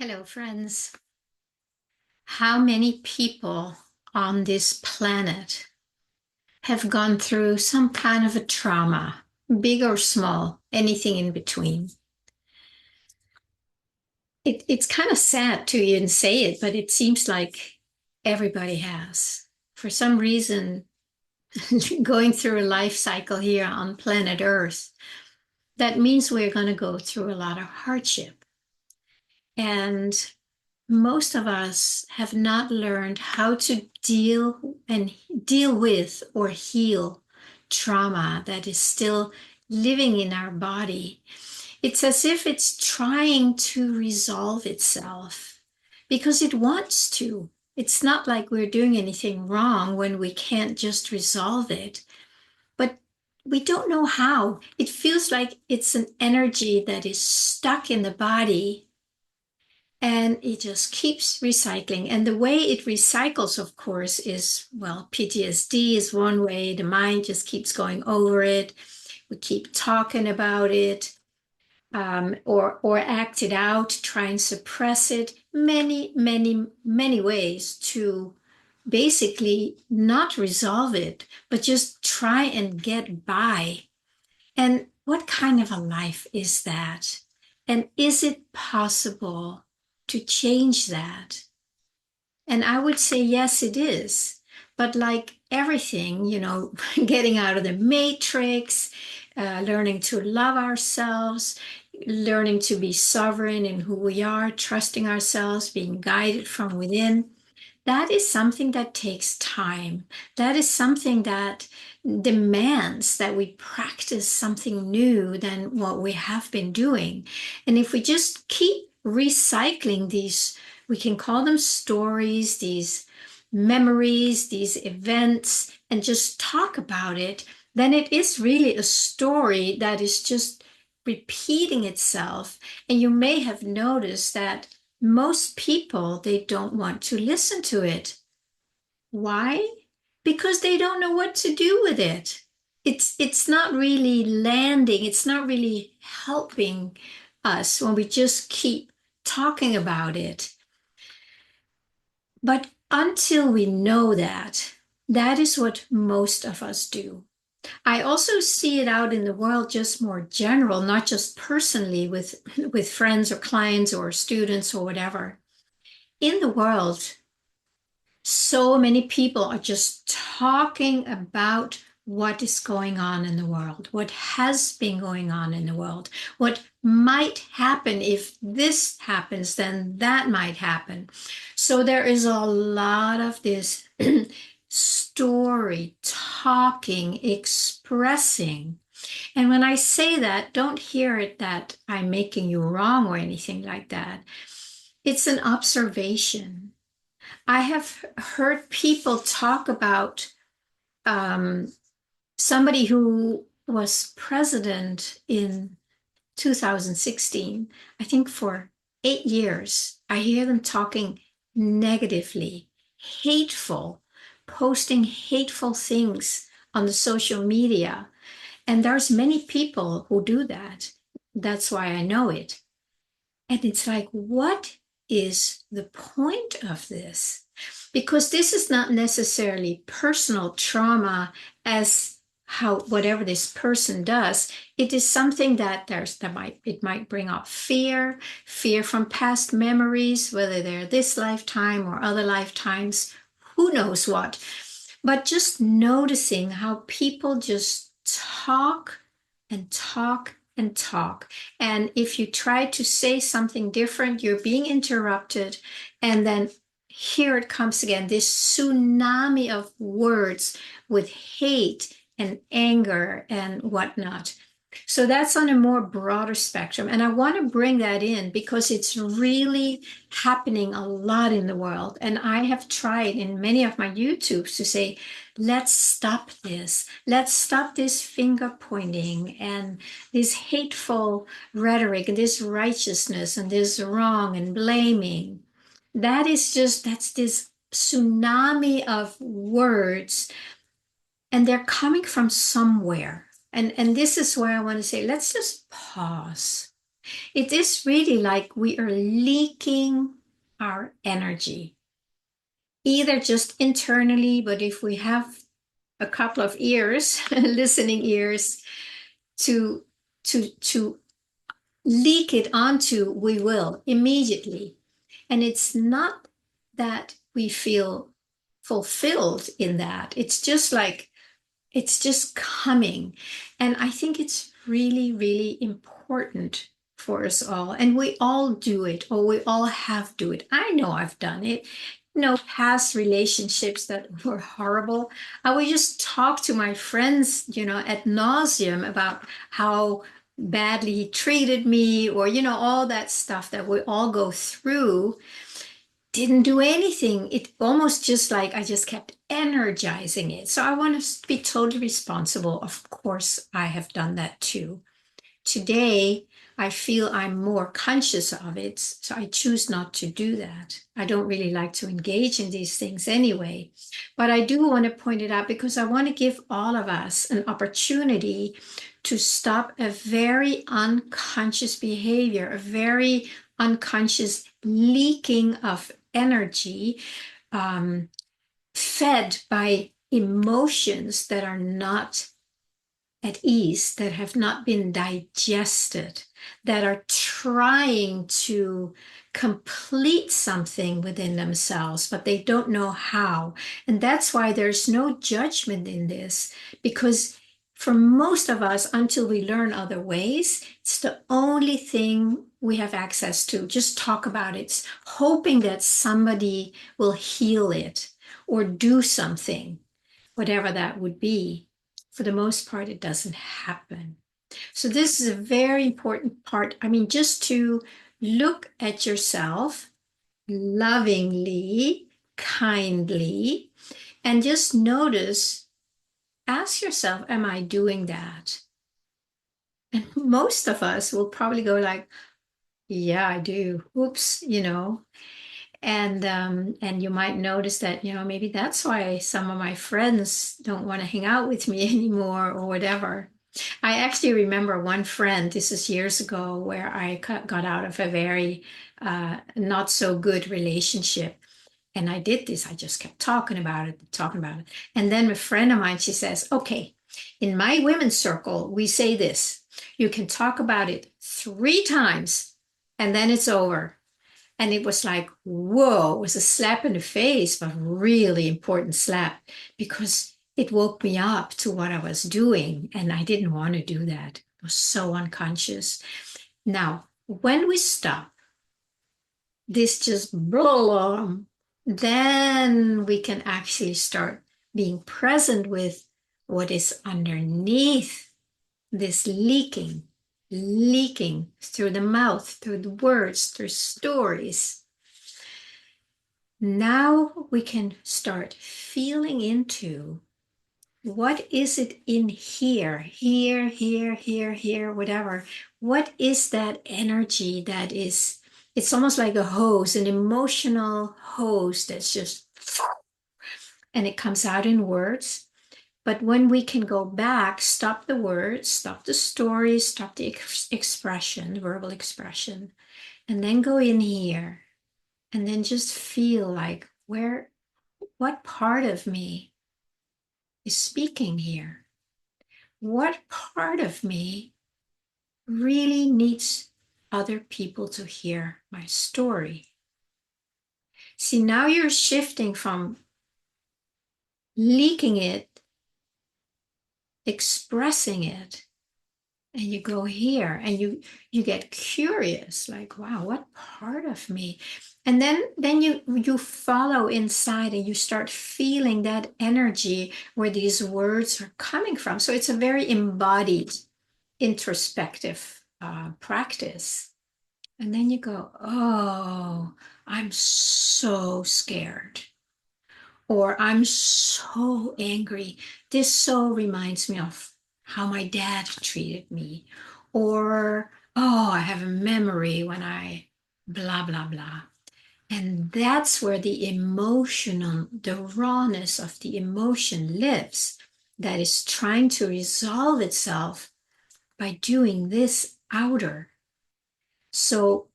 Hello, friends. How many people on this planet have gone through some kind of a trauma, big or small, anything in between? It's kind of sad to even say it, but it seems like everybody has. For some reason, going through a life cycle here on planet Earth, that means we're going to go through a lot of hardship. And most of us have not learned how to deal with or heal trauma that is still living in our body. It's as if it's trying to resolve itself because it wants to. It's not like we're doing anything wrong when we can't just resolve it, but we don't know how. It feels like it's an energy that is stuck in the body and it just keeps recycling. And the way it recycles, of course, is, well, PTSD is one way. The mind just keeps going over it. We keep talking about it, or act it out, try and suppress it. Many, many, many ways to basically not resolve it, but just try and get by. And what kind of a life is that? And is it possible to change that? And I would say, yes, it is. But like everything, getting out of the matrix, learning to love ourselves, learning to be sovereign in who we are, trusting ourselves, being guided from within, that is something that takes time. That is something that demands that we practice something new than what we have been doing. And if we just keep recycling these, we can call them stories, these memories, these events, and just talk about it, then it is really a story that is just repeating itself. And you may have noticed that most people, they don't want to listen to it. Why? Because they don't know what to do with it. It's not really landing, it's not really helping us when we just keep talking about it. But until we know that, that is what most of us do. I also see it out in the world just more general, not just personally with friends or clients or students or whatever. In the world, so many people are just talking about what is going on in the world, what has been going on in the world, what might happen. If this happens, then that might happen. So there is a lot of this story, talking, expressing. And when I say that, don't hear it that I'm making you wrong or anything like that. It's an observation. I have heard people talk about um, somebody who was president in 2016, I think for 8 years. I hear them talking negatively, hateful, posting hateful things on the social media. And there's many people who do that. That's why I know it. And it's like, what is the point of this? Because this is not necessarily personal trauma as how whatever this person does, it is something that it might bring up fear from past memories, whether they're this lifetime or other lifetimes, who knows what. But just noticing how people just talk and talk and talk. And if you try to say something different, you're being interrupted. And then here it comes again, this tsunami of words with hate and anger and whatnot. So that's on a more broader spectrum. And I want to bring that in because it's really happening a lot in the world. And I have tried in many of my YouTubes to say, let's stop this. Let's stop this finger pointing and this hateful rhetoric and this righteousness and this wrong and blaming. That's this tsunami of words, and they're coming from somewhere. And this is where I want to say, let's just pause It is really like we are leaking our energy, either just internally, but if we have a couple of ears, listening ears, to to leak it onto, we will immediately. And it's not that we feel fulfilled in that. It's just like, it's just coming. And I think it's really, really important for us all. And we all do it, or we all have do it. I know I've done it. Past relationships that were horrible. I would just talk to my friends, ad nauseum about how badly he treated me, or, all that stuff that we all go through. Didn't do anything. It almost just like I just kept energizing it. So I want to be totally responsible. Of course, I have done that too. Today, I feel I'm more conscious of it, so I choose not to do that. I don't really like to engage in these things anyway, but I do want to point it out because I want to give all of us an opportunity to stop a very unconscious behavior, a very unconscious leaking of energy, fed by emotions that are not at ease, that have not been digested, that are trying to complete something within themselves, but they don't know how. And that's why there's no judgment in this, because for most of us, until we learn other ways, it's the only thing we have access to. Just talk about it, hoping that somebody will heal it or do something, whatever that would be. For the most part, it doesn't happen. So this is a very important part. I mean, just to look at yourself lovingly, kindly, and just notice, ask yourself, am I doing that? And most of us will probably go like, yeah, I do. Oops, and you might notice that, maybe that's why some of my friends don't want to hang out with me anymore or whatever. I actually remember one friend, this is years ago, where I got out of a very not so good relationship. And I did this, I just kept talking about it, talking about it. And then a friend of mine, she says, okay, in my women's circle, we say this, you can talk about it 3 times and then it's over. And it was like, whoa, it was a slap in the face, but really important slap, because it woke me up to what I was doing. And I didn't want to do that. It was so unconscious. Now, when we stop, this just blah, then we can actually start being present with what is underneath this leaking through the mouth, through the words, through stories. Now we can start feeling into, what is it in here, whatever. What is that energy that is, it's almost like a hose, an emotional hose that's just, and it comes out in words. But when we can go back, stop the words, stop the stories, stop the expression, verbal expression, and then go in here and then just feel like, what part of me is speaking here? What part of me really needs other people to hear my story? See, now you're shifting from leaking it, expressing it, and you go here and you get curious, like, wow, what part of me? And then you follow inside and you start feeling that energy where these words are coming from. So it's a very embodied, introspective practice. And then you go, oh, I'm so scared, or I'm so angry. This so reminds me of how my dad treated me. Or, oh, I have a memory when I blah, blah, blah. And that's where the rawness of the emotion lives, that is trying to resolve itself by doing this outer. So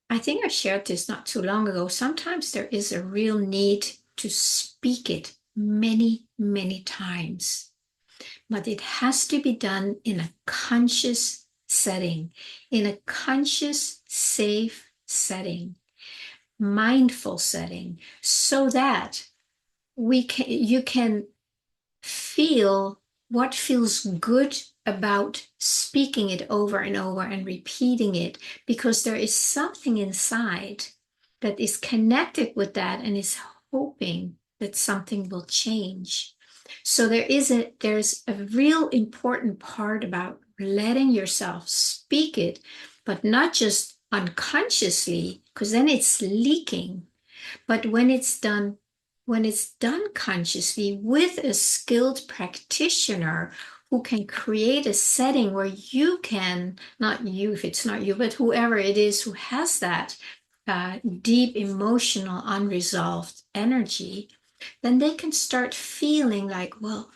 I think I shared this not too long ago. Sometimes there is a real need to speak it many, many times, but it has to be done in a conscious setting, in a conscious, safe setting, mindful setting, so that you can feel what feels good about speaking it over and over and repeating it, because there is something inside that is connected with that and is hoping that something will change. So there's a real important part about letting yourself speak it, but not just unconsciously, because then it's leaking. But when it's done consciously with a skilled practitioner who can create a setting where you can, not you if it's not you, but whoever it is who has that deep emotional unresolved energy, then they can start feeling like, well,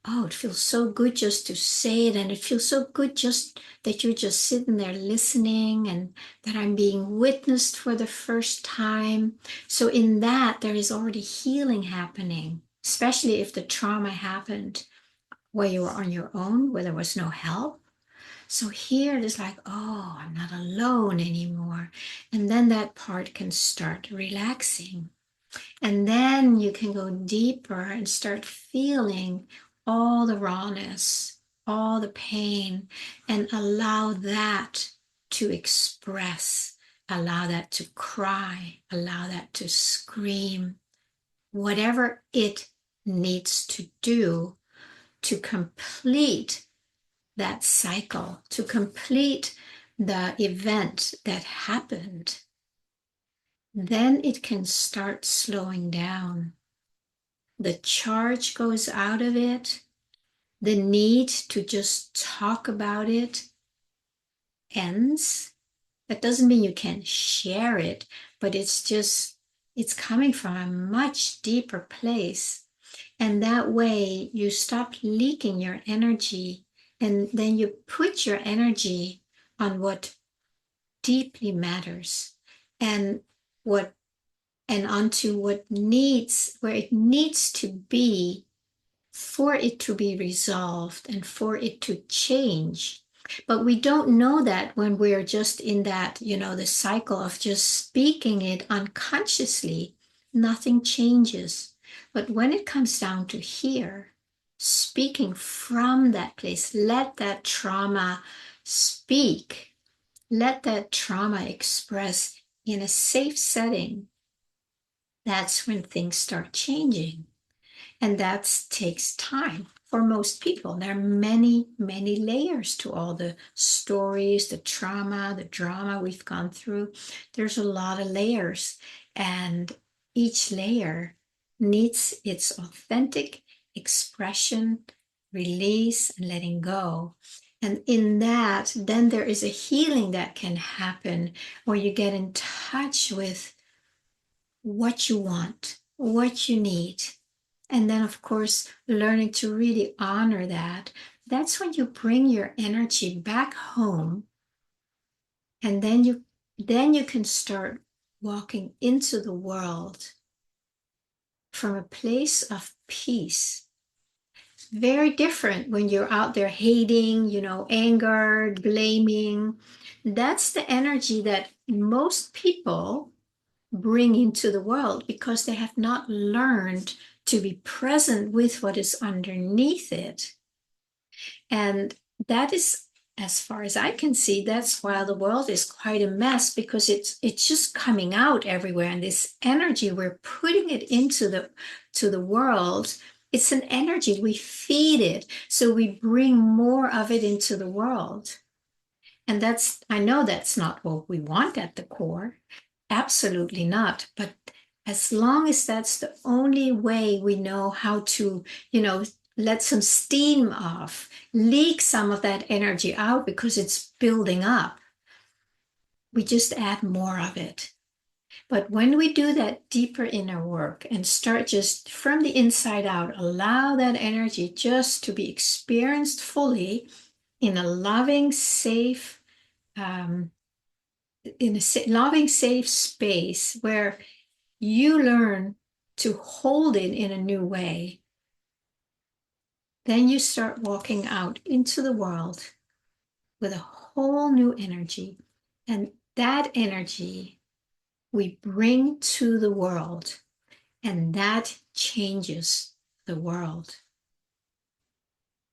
oh, it feels so good just to say it. And it feels so good just that you're just sitting there listening and that I'm being witnessed for the first time. So, in that, there is already healing happening, especially if the trauma happened where you were on your own, where there was no help. So, here it is like, oh, I'm not alone anymore. And then that part can start relaxing. And then you can go deeper and start feeling all the rawness, all the pain, and allow that to express, allow that to cry, allow that to scream, whatever it needs to do to complete that cycle, to complete the event that happened. Then it can start slowing down. The charge goes out of it. The need to just talk about it ends. That doesn't mean you can't share it, but it's coming from a much deeper place. And that way you stop leaking your energy, and then you put your energy on what deeply matters, and what and onto what needs, where it needs to be for it to be resolved and for it to change. But we don't know that when we're just in that, the cycle of just speaking it unconsciously, nothing changes. But when it comes down to here, speaking from that place, let that trauma speak, let that trauma express in a safe setting. That's when things start changing. And that takes time for most people. There are many, many layers to all the stories, the trauma, the drama we've gone through. There's a lot of layers, and each layer needs its authentic expression, release, and letting go. And in that, then there is a healing that can happen where you get in touch with what you want, what you need. And then, of course, learning to really honor that. That's when you bring your energy back home. And then you can start walking into the world from a place of peace. Very different when you're out there hating, anger, blaming. That's the energy that most people bring into the world because they have not learned to be present with what is underneath it. And that is, as far as I can see, that's why the world is quite a mess, because it's just coming out everywhere. And this energy, we're putting it into the world. It's an energy, we feed it. So we bring more of it into the world. And I know that's not what we want at the core. Absolutely not. But as long as that's the only way we know how to, let some steam off, leak some of that energy out because it's building up, we just add more of it. But when we do that deeper inner work and start just from the inside out, allow that energy just to be experienced fully in a loving, safe, in a loving, safe space where you learn to hold it in a new way, then you start walking out into the world with a whole new energy. And that energy we bring to the world, and that changes the world.